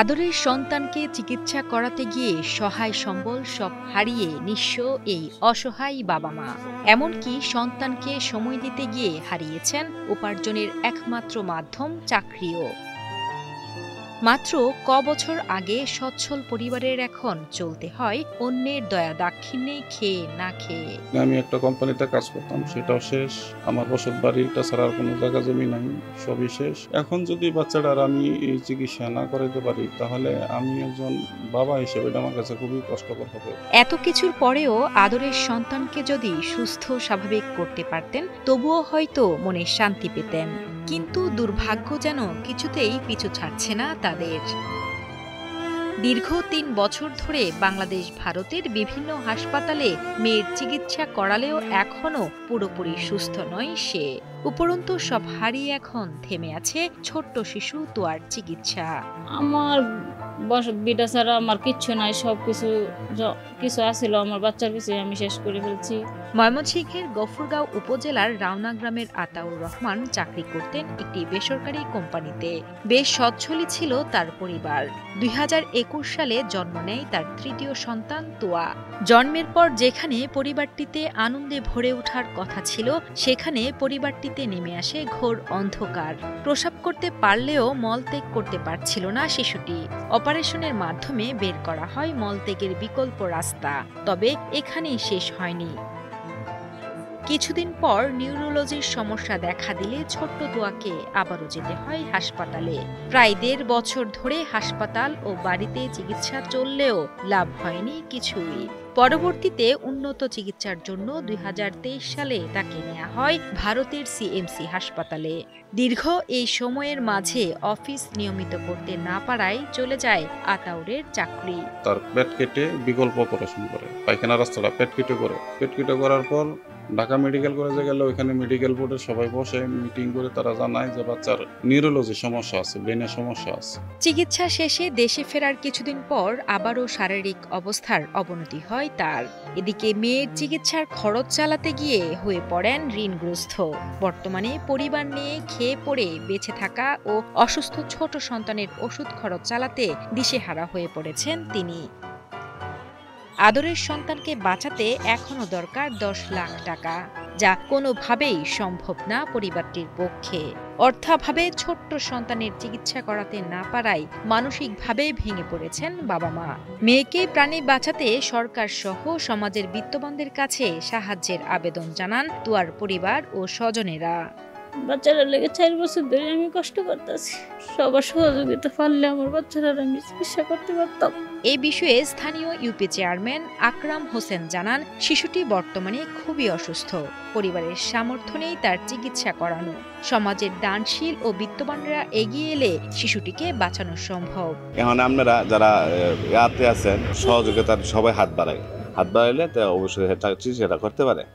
আদরের সন্তানকে চিকিৎসা করাতে গিয়ে সহায় সম্বল সব হারিয়ে নিঃস্ব এই অসহায় বাবা মা। এমনকি সন্তানকে সময় দিতে গিয়ে হারিয়েছেন উপার্জনের একমাত্র মাধ্যম চাকরিও। মাত্র বছর আগে সচ্ছল পরিবারের এখন চলতে হয় অন্যের দয়া দাক্ষিণ্যে খেয়ে না খেয়ে। আমি একটা কোম্পানিতে কাজ করতাম, সেটাও শেষ। আমার বসত বাড়িটা ছাড়া আর কোনো জায়গা জমি নাই, সবই শেষ। এখন যদি বাচ্চাটার আমি এই চিকিৎসা না করাইতে পারি, তাহলে আমি একজন বাবা হিসেবে এটা আমার কাছে খুবই কষ্টকর হবে। এত কিছুর পরেও আদরের সন্তানকে যদি সুস্থ স্বাভাবিক করতে পারতেন, তবুও হয়তো মনে শান্তি পেতেন। কিন্তু দুর্ভাগ্য যেন কিছুতেই পিছু ছাড়ছে না তাদের। দীর্ঘ ৩ বছর ধরে বাংলাদেশ ভারতের বিভিন্ন হাসপাতালে মেয়ের চিকিৎসা করালেও এখনো পুরোপুরি সুস্থ নয় সে। উপরন্তু সব হারিয়ে এখন থেমে আছে ছোট্ট শিশু তোয়ার চিকিৎসা। আমার বিটা ছাড়া আমার কিচ্ছু নাই, সবকিছু কিছু আসছিল আমার বাচ্চার পিছিয়ে আমি শেষ করে ফেলছি। ময়মনসিংহের গফরগাঁও উপজেলার রাওনা গ্রামের আতাউর রহমান চাকরি করতেন একটি বেসরকারি কোম্পানিতে। বেশ সচ্ছলই ছিল তার পরিবার। ২০২১ সালে জন্ম নেয় তার তৃতীয় সন্তান তোয়া। জন্মের পর যেখানে পরিবারটিতে আনন্দে ভরে ওঠার কথা ছিল, সেখানে পরিবারটিতে নেমে আসে ঘোর অন্ধকার। প্রসব করতে পারলেও মলত্যাগ করতে পারছিল না শিশুটি। অপারেশনের মাধ্যমে বের করা হয় মলত্যাগের বিকল্প রাস্তা। তবে এখানেই শেষ হয়নি। কিছুদিন পর নিউরোলজির সমস্যা দেখা দিলে ছোট্ট তোয়াকে আবারও যেতে হয় হাসপাতালে। প্রায় ১.৫ বছর ধরে হাসপাতাল ও বাড়িতে চিকিৎসা চললেও লাভ হয়নি কিছুই। পরবর্তীতে উন্নত চিকিৎসার জন্য ২০২৩ সালে তাকে নেওয়া হয় ভারতের সিএমসি হাসপাতালে। দীর্ঘ এই সময়ের মাঝে অফিস নিয়মিত করতে না পারায় চলে যায় আতাউরের চাকরি। তার পেট কেটে বিকল্প অপারেশন করে, পায়খানা রাস্তাটা পেট কেটে করার পর ঢাকা মেডিকেল কলেজে গেলে ওইখানে মেডিকেল বোর্ডের সবাই বসে মিটিং করে তারা জানায় যে বাচ্চার নিউরোলজি সমস্যা আছে, ব্রেনের সমস্যা আছে। চিকিৎসা শেষে দেশে ফেরার কিছুদিন পর আবারও শারীরিক অবস্থার অবনতি হয় তার। এদিকে মেয়ের চিকিৎসার খরচ চালাতে গিয়ে হয়ে পড়েন ঋণগ্রস্ত। বর্তমানে পরিবার নিয়ে খেয়ে পড়ে বেঁচে থাকা ও অসুস্থ ছোট সন্তানের ওষুধ খরচ চালাতে দিশেহারা হয়ে পড়েছেন তিনি। আদরের সন্তানকে বাঁচাতে এখনো দরকার ১০ লাখ টাকা, যা কোনোভাবেই সম্ভব না পরিবারটির পক্ষে। অর্থাভাবে ছোট্ট সন্তানের চিকিৎসা করাতে না পারায় মানসিকভাবে ভেঙে পড়েছেন বাবা মা। মেয়েকে প্রাণে বাঁচাতে সরকার সহ সমাজের বিত্তবানদের কাছে সাহায্যের আবেদন জানান তোয়ার পরিবার ও স্বজনেরা। বাচ্চারা লেগে ৪ বছর ধরে আমি কষ্ট করতেছি। সবার সহযোগিতা পারলে আমার বাচ্চারা আমি চিকিৎসা করতে পারতাম। এই বিষয়ে স্থানীয় ইউপি চেয়ারম্যান আকরাম হোসেন জানান, শিশুটি বর্তমানে খুবই অসুস্থ। পরিবারের সামর্থ্য নেই তার চিকিৎসা করানো। সমাজের দানশীল ও বিত্তবানরা এগিয়ে এলে শিশুটিকে বাঁচানো সম্ভব। এখন আপনারা যারা ইয়াতে আছেন, সহযোগিতার সবাই হাত বাড়াইলে অবশ্যই সেটা করতে পারে।